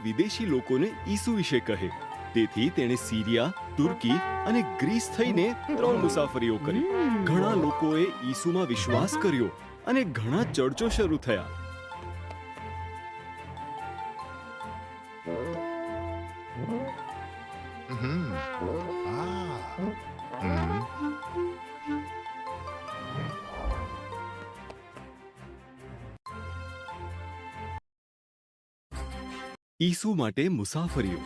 વિદેશી લોકોને ઈસુ વિશે કહે. તેથી તેણે સીરિયા, તુર્કી અને ગ્રીસ થઈને 3 મુસાફરીઓ કરી. ઘણા લોકોએ ઈસુમાં વિશ્વાસ કર્યો અને ઘણા ચર્ચો શરૂ થયા. ઈસુ માટે મુસાફરીઓ.